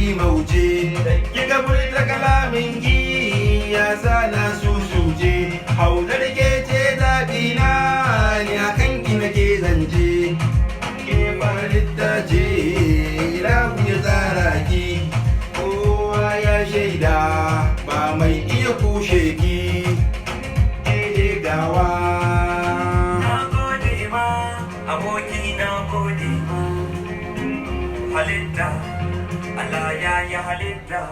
ɗimauce ki ga furta kalamin ki ya sana susuje haular ke ce zaɓina ni akan ki nake zance ke falitta ce ilahu ya tsara ki kowa ya shaida ba mai iya kushe ki gawa. Na gode ma aboki, na gode ma halitta, Allah ya yi halitta.